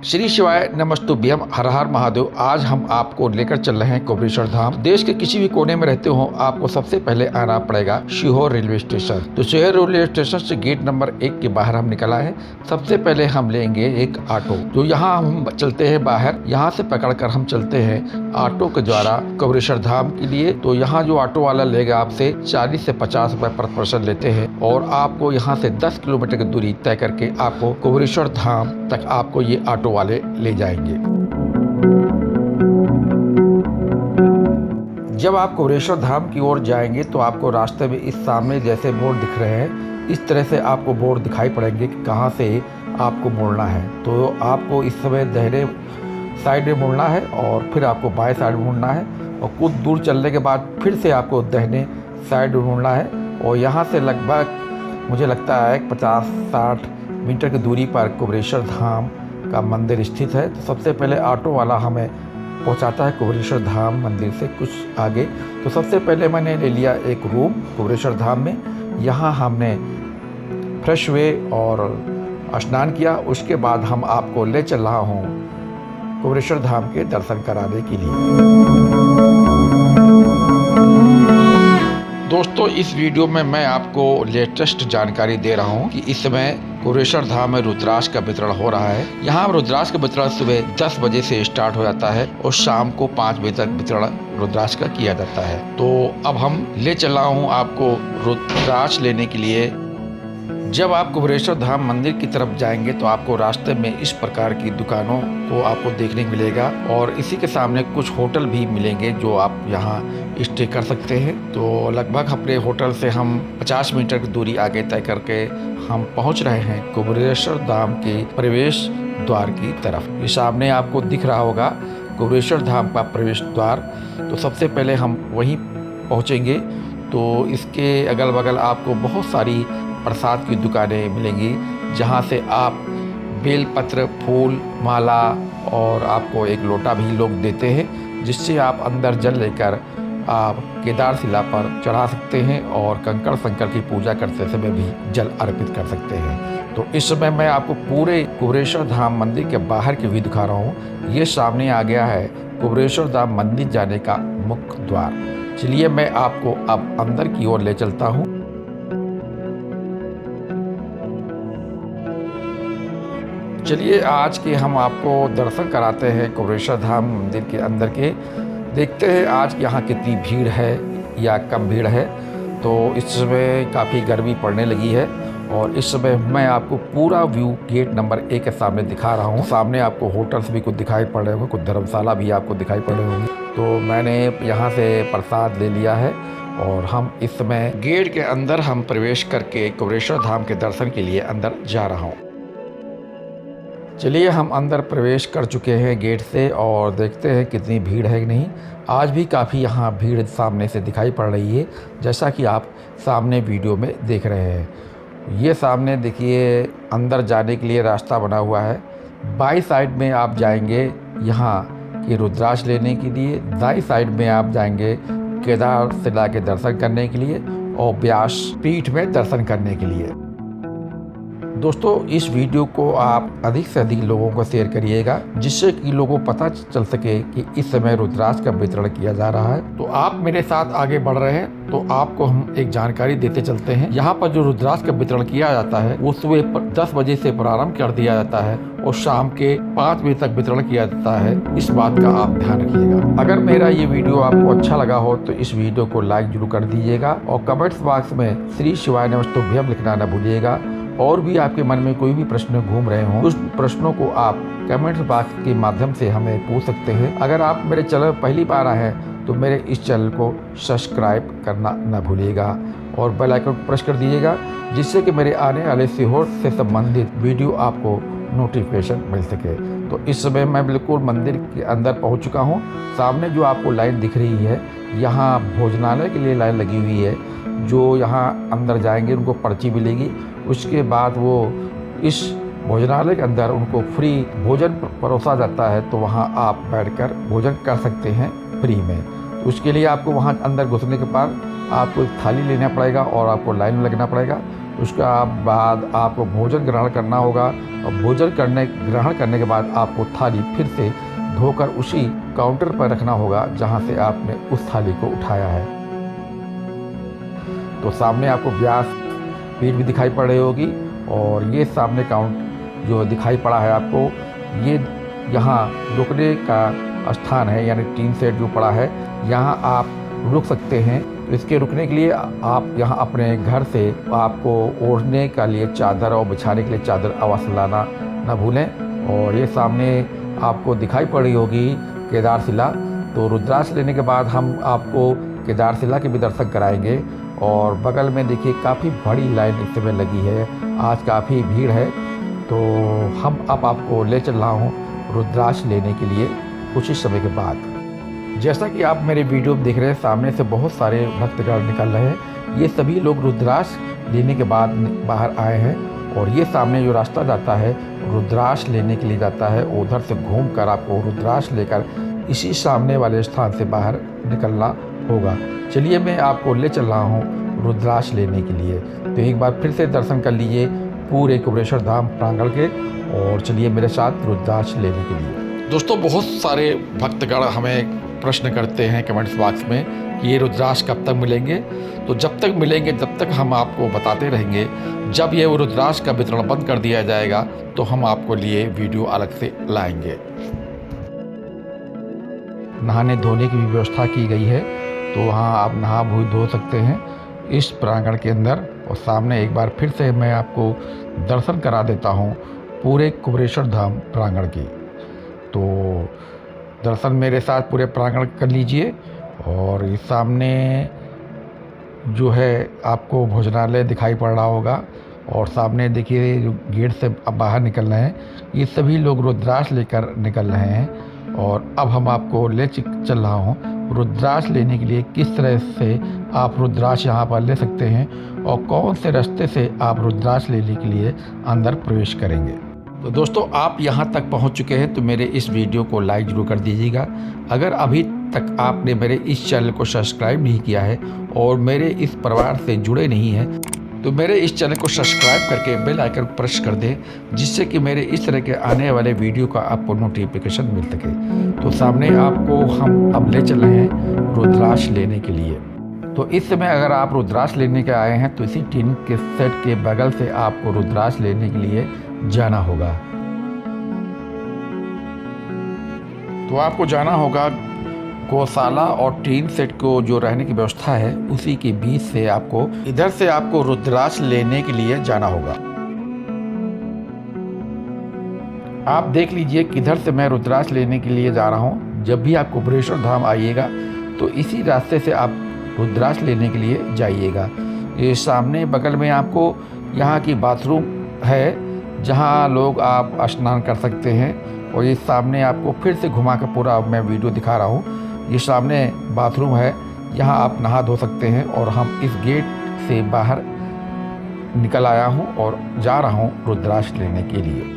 श्री शिवाय नमस्तुभ्यम, हर हर महादेव। आज हम आपको लेकर चल रहे हैं कोबरेश्वर धाम। देश के किसी भी कोने में रहते हो, आपको सबसे पहले आना पड़ेगा सीहोर रेलवे स्टेशन। तो सीहोर रेलवे स्टेशन से गेट नंबर 1 के बाहर हम निकला है। सबसे पहले हम लेंगे एक ऑटो, तो यहाँ हम चलते हैं बाहर। यहाँ से पकड़कर हम चलते हैं ऑटो के द्वारा कोबरेश्वर धाम के लिए। तो यहाँ जो ऑटो वाला लेगा आपसे 40 से 50 रुपए पर पर्सन लेते हैं, और आपको यहाँ से 10 किलोमीटर की दूरी तय करके आपको कोबरेश्वर धाम तक आपको ये ऑटो वाले ले जाएंगे। जब आप कोबरेश्वर धाम की ओर जाएंगे तो आपको रास्ते में इस सामने जैसे बोर्ड दिख रहे हैं, इस तरह से आपको बोर्ड दिखाई पड़ेंगे कि कहाँ से आपको मुड़ना है। तो आपको इस समय दाहिने साइड में मुड़ना है और फिर आपको बाएं साइड में मुड़ना है, और कुछ दूर चलने के बाद फिर से आपको दाहिने साइड में मुड़ना है। और यहाँ से लगभग मुझे लगता है 50-60 मीटर की दूरी पर कोबरेश्वर धाम का मंदिर स्थित है। तो सबसे पहले ऑटो वाला हमें पहुंचाता है कोबरेश्वर धाम मंदिर से कुछ आगे। तो सबसे पहले मैंने ले लिया एक रूम कोबरेश्वर धाम में। यहाँ हमने फ्रेश हुए और स्नान किया। उसके बाद हम आपको ले चल रहा हूँ कोबरेश्वर धाम के दर्शन कराने के लिए। दोस्तों, इस वीडियो में मैं आपको लेटेस्ट जानकारी दे रहा हूँ कि इस समय कोबरेश्वर धाम में रुद्राक्ष का वितरण हो रहा है। यहाँ रुद्राक्ष का वितरण सुबह 10 बजे से स्टार्ट हो जाता है और शाम को 5 बजे तक वितरण रुद्राक्ष का किया जाता है। तो अब हम ले चला हूँ आपको रुद्राक्ष लेने के लिए। जब आप कोबरेश्वर धाम मंदिर की तरफ जाएंगे तो आपको रास्ते में इस प्रकार की दुकानों को आपको देखने को मिलेगा, और इसी के सामने कुछ होटल भी मिलेंगे जो आप यहाँ स्टे कर सकते हैं। तो लगभग अपने होटल से हम 50 मीटर की दूरी आगे तय करके हम पहुँच रहे हैं कोबरेश्वर धाम के प्रवेश द्वार की तरफ। ये सामने आपको दिख रहा होगा कोबरेश्वर धाम का प्रवेश द्वार। तो सबसे पहले हम वहीं पहुँचेंगे। तो इसके अगल बगल आपको बहुत सारी प्रसाद की दुकानें मिलेंगी, जहां से आप बेलपत्र, फूल, माला और आपको एक लोटा भी लोग देते हैं, जिससे आप अंदर जल लेकर आप केदारशिला पर चढ़ा सकते हैं और कंकड़ शंकर की पूजा करते समय भी जल अर्पित कर सकते हैं। तो इस समय मैं आपको पूरे कोबरेश्वर धाम मंदिर के बाहर की व्यू दिखा रहा हूँ। ये सामने आ गया है कोबरेश्वर धाम मंदिर जाने का मुख्य द्वार। चलिए मैं आपको अब अंदर की ओर ले चलता हूँ। चलिए आज के हम आपको दर्शन कराते हैं कोबरेश्वर धाम मंदिर के अंदर के। देखते हैं आज यहाँ कितनी भीड़ है या कम भीड़ है। तो इस समय काफ़ी गर्मी पड़ने लगी है, और इस समय मैं आपको पूरा व्यू गेट नंबर 1 के सामने दिखा रहा हूँ। सामने आपको होटल्स भी कुछ दिखाई पड़ रहे होंगे, कुछ धर्मशाला भी आपको दिखाई पड़ रहे होंगे। तो मैंने यहाँ से प्रसाद ले लिया है, और हम इस समय गेट के अंदर हम प्रवेश करके कोबरेश्वर धाम के दर्शन के लिए अंदर जा रहा हूँ। चलिए हम अंदर प्रवेश कर चुके हैं गेट से, और देखते हैं कितनी भीड़ है कि नहीं। आज भी काफ़ी यहाँ भीड़ सामने से दिखाई पड़ रही है, जैसा कि आप सामने वीडियो में देख रहे हैं। ये सामने देखिए अंदर जाने के लिए रास्ता बना हुआ है। बाई साइड में आप जाएंगे यहाँ की रुद्राक्ष लेने के लिए, दाई साइड में आप जाएंगे केदारशिला के दर्शन करने के लिए और व्यास पीठ में दर्शन करने के लिए। दोस्तों, इस वीडियो को आप अधिक से अधिक लोगों को शेयर करिएगा, जिससे कि लोगों को पता चल सके कि इस समय रुद्राक्ष का वितरण किया जा रहा है। तो आप मेरे साथ आगे बढ़ रहे हैं, तो आपको हम एक जानकारी देते चलते हैं। यहाँ पर जो रुद्राक्ष का वितरण किया जाता है वो सुबह 10 बजे से प्रारंभ कर दिया जाता है और शाम के 5 बजे तक वितरण किया जाता है। इस बात का आप ध्यान रखिएगा। अगर मेरा ये वीडियो आपको अच्छा लगा हो तो इस वीडियो को लाइक जरूर कर दीजिएगा, और कमेंट्स बॉक्स में श्री शिवाय नमस्तुभ्यम लिखना न भूलिएगा। और भी आपके मन में कोई भी प्रश्न घूम रहे हों, उस प्रश्नों को आप कमेंट्स बॉक्स के माध्यम से हमें पूछ सकते हैं। अगर आप मेरे चैनल पहली बार आए हैं तो मेरे इस चैनल को सब्सक्राइब करना न भूलिएगा और बेल आइकन प्रेस कर दीजिएगा, जिससे कि मेरे आने वाले सीहोर से संबंधित वीडियो आपको नोटिफिकेशन मिल सके। तो इस समय मैं बिल्कुल मंदिर के अंदर पहुंच चुका हूं। सामने जो आपको लाइन दिख रही है, यहाँ भोजनालय के लिए लाइन लगी हुई है। जो यहाँ अंदर जाएंगे उनको पर्ची मिलेगी, उसके बाद वो इस भोजनालय के अंदर उनको फ्री भोजन परोसा जाता है। तो वहाँ आप बैठकर भोजन कर सकते हैं फ्री में। उसके लिए आपको वहाँ अंदर घुसने के बाद आपको एक थाली लेना पड़ेगा और आपको लाइन में लगना पड़ेगा। उसका बाद आपको भोजन ग्रहण करना होगा और भोजन ग्रहण करने के बाद आपको थाली फिर से धोकर उसी काउंटर पर रखना होगा जहां से आपने उस थाली को उठाया है। तो सामने आपको व्यास पीठ भी दिखाई पड़ रही होगी और ये सामने काउंट जो दिखाई पड़ा है आपको, ये यहाँ रुकने का स्थान है, यानी टीन सेट जो पड़ा है यहाँ आप रुक सकते हैं। तो इसके रुकने के लिए आप यहाँ अपने घर से आपको ओढ़ने के लिए चादर और बिछाने के लिए चादर अवश्य लाना न भूलें। और ये सामने आपको दिखाई पड़ रही होगी केदारशिला। तो रुद्राक्ष लेने के बाद हम आपको केदारशिला के भी दर्शन कराएंगे। और बगल में देखिए काफ़ी बड़ी लाइन इस समय लगी है, आज काफ़ी भीड़ है। तो हम अब आपको ले चल रहा हूँ रुद्राक्ष लेने के लिए कुछ ही समय के बाद। जैसा कि आप मेरे वीडियो में देख रहे हैं, सामने से बहुत सारे भक्तगण निकल रहे हैं। ये सभी लोग रुद्राक्ष लेने के बाद बाहर आए हैं और ये सामने जो रास्ता जाता है रुद्राक्ष लेने के लिए जाता है, उधर से घूमकर आपको रुद्राक्ष लेकर इसी सामने वाले स्थान से बाहर निकलना होगा। चलिए मैं आपको ले चल रहा हूँ रुद्राक्ष लेने के लिए। तो एक बार फिर से दर्शन कर लीजिए पूरे कुबेरेश्वर धाम प्रांगण के और चलिए मेरे साथ रुद्राक्ष लेने के लिए। दोस्तों, बहुत सारे भक्तगण हमें प्रश्न करते हैं कमेंट्स बॉक्स में कि ये रुद्राक्ष कब तक मिलेंगे। तो जब तक मिलेंगे तब तक हम आपको बताते रहेंगे। जब ये रुद्राक्ष का वितरण बंद कर दिया जाएगा तो हम आपको लिए वीडियो अलग से लाएंगे। नहाने धोने की भी व्यवस्था की गई है, तो वहाँ आप नहा धो सकते हैं इस प्रांगण के अंदर। और सामने एक बार फिर से मैं आपको दर्शन करा देता हूँ पूरे कुबेरेश्वर धाम प्रांगण की। तो दर्शन मेरे साथ पूरे प्रांगण कर लीजिए। और इस सामने जो है आपको भोजनालय दिखाई पड़ रहा होगा और सामने देखिए जो गेट से अब बाहर निकल रहे हैं, ये सभी लोग रुद्राक्ष लेकर निकल रहे हैं। और अब हम आपको ले चल रहा हूँ रुद्राक्ष लेने के लिए, किस तरह से आप रुद्राक्ष यहाँ पर ले सकते हैं और कौन से रास्ते से आप रुद्राक्ष लेने के लिए अंदर प्रवेश करेंगे। तो दोस्तों, आप यहाँ तक पहुँच चुके हैं तो मेरे इस वीडियो को लाइक जरूर कर दीजिएगा। अगर अभी तक आपने मेरे इस चैनल को सब्सक्राइब नहीं किया है और मेरे इस परिवार से जुड़े नहीं हैं तो मेरे इस चैनल को सब्सक्राइब करके बेल आइकन प्रेस कर दें, जिससे कि मेरे इस तरह के आने वाले वीडियो का आपको नोटिफिकेशन मिल सके। तो सामने आपको हम अब ले चल रहे हैं रुद्राक्ष लेने के लिए। तो इस समय अगर आप रुद्राक्ष लेने के आए हैं तो इसी टीन के सेट के बगल से आपको रुद्राक्ष लेने के लिए जाना होगा। तो आपको जाना होगा गौशाला और टीन सेट को जो रहने की व्यवस्था है उसी के बीच से आपको इधर से आपको रुद्राक्ष लेने के लिए जाना होगा। आप देख लीजिए किधर से मैं रुद्राक्ष लेने के लिए जा रहा हूँ। जब भी आप कुबेरेश्वर धाम आइएगा तो इसी रास्ते से आप रुद्राक्ष लेने के लिए जाइएगा। ये सामने बगल में आपको यहाँ की बाथरूम है जहाँ लोग आप स्नान कर सकते हैं। और ये सामने आपको फिर से घुमा कर पूरा मैं वीडियो दिखा रहा हूँ। ये सामने बाथरूम है, यहाँ आप नहा धो सकते हैं। और हम इस गेट से बाहर निकल आया हूँ और जा रहा हूँ रुद्राक्ष लेने के लिए।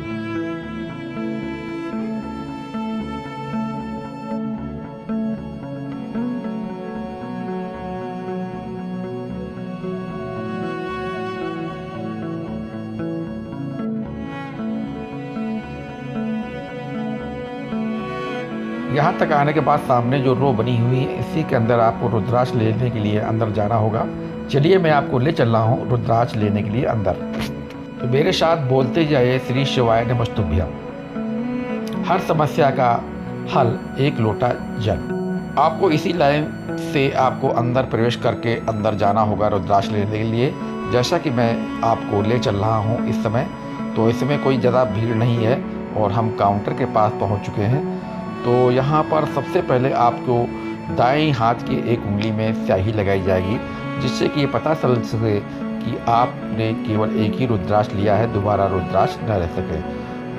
यहाँ तक आने के बाद सामने जो रो बनी हुई है इसी के अंदर आपको रुद्राक्ष लेने के लिए अंदर जाना होगा। चलिए मैं आपको ले चल रहा हूँ रुद्राक्ष लेने के लिए अंदर। तो मेरे साथ बोलते जाइए श्री शिवाय नमस्तुभ्यम। हर समस्या का हल एक लोटा जल। आपको इसी लाइन से आपको अंदर प्रवेश करके अंदर जाना होगा रुद्राक्ष लेने के लिए। जैसा कि मैं आपको ले चल रहा हूँ इस समय, तो इस समय कोई ज़्यादा भीड़ नहीं है और हम काउंटर के पास पहुँच चुके हैं। तो यहाँ पर सबसे पहले आपको दाएं हाथ की एक उंगली में स्याही लगाई जाएगी, जिससे कि ये पता चल सके कि आपने केवल एक ही रुद्राक्ष लिया है, दोबारा रुद्राक्ष न रह सके।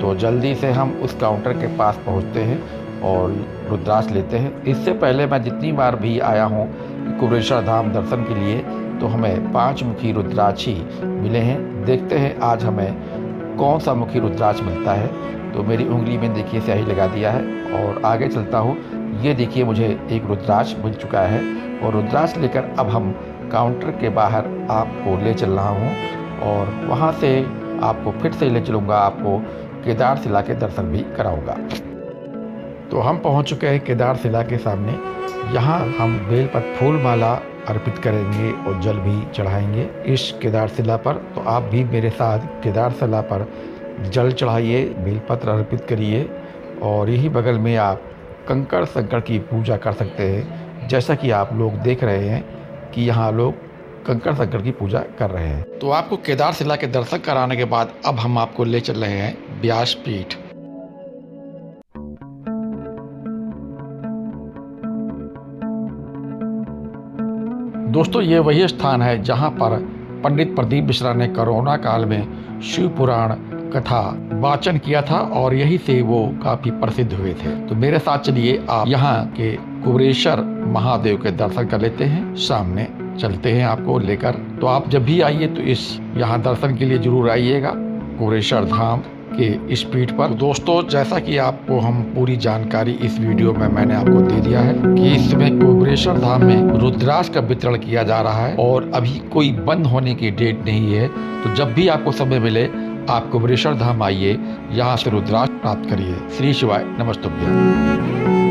तो जल्दी से हम उस काउंटर के पास पहुँचते हैं और रुद्राक्ष लेते हैं। इससे पहले मैं जितनी बार भी आया हूँ कुबेरेश्वर धाम दर्शन के लिए तो हमें 5 मुखी रुद्राक्ष ही मिले हैं। देखते हैं आज हमें कौन सा मुखी रुद्राक्ष मिलता है। तो मेरी उंगली में देखिए स्याही लगा दिया है और आगे चलता हूँ। ये देखिए मुझे एक रुद्राक्ष मिल चुका है और रुद्राक्ष लेकर अब हम काउंटर के बाहर आपको ले चल रहा हूँ और वहाँ से आपको फिर से ले चलूँगा, आपको केदारशिला के दर्शन भी कराऊँगा। तो हम पहुँच चुके हैं केदारशिला के सामने। यहाँ हम बेलपत्र फूल माला अर्पित करेंगे और जल भी चढ़ाएंगे इस केदारशिला पर। तो आप भी मेरे साथ केदारशिला पर जल चढ़ाइए, बेलपत्र अर्पित करिए और यही बगल में आप कंकड़ संकड़ की पूजा कर सकते हैं। जैसा कि आप लोग देख रहे हैं कि यहाँ लोग कंकड़ संकड़ की पूजा कर रहे हैं। तो आपको केदारशिला के दर्शन कराने के बाद अब हम आपको ले चल रहे हैं व्यासपीठ। दोस्तों, ये वही स्थान है जहाँ पर पंडित प्रदीप मिश्रा ने कोरोना काल में शिव पुराण कथा वाचन किया था और यहीं से वो काफी प्रसिद्ध हुए थे। तो मेरे साथ चलिए, आप यहाँ के कुबेरेश्वर महादेव के दर्शन कर लेते हैं। सामने चलते हैं आपको लेकर। तो आप जब भी आइए तो इस यहाँ दर्शन के लिए जरूर आइएगा, कुबेरेश्वर धाम के इस पीठ पर। दोस्तों, जैसा कि आपको हम पूरी जानकारी इस वीडियो में मैंने आपको दे दिया है कि इस समय कुबेरेश्वर धाम में रुद्राक्ष का वितरण किया जा रहा है और अभी कोई बंद होने की डेट नहीं है। तो जब भी आपको समय मिले आप कुबेरेश्वर धाम आइए, यहाँ से रुद्राक्ष प्राप्त करिए। श्री शिवाय नमस्तुभ्यं।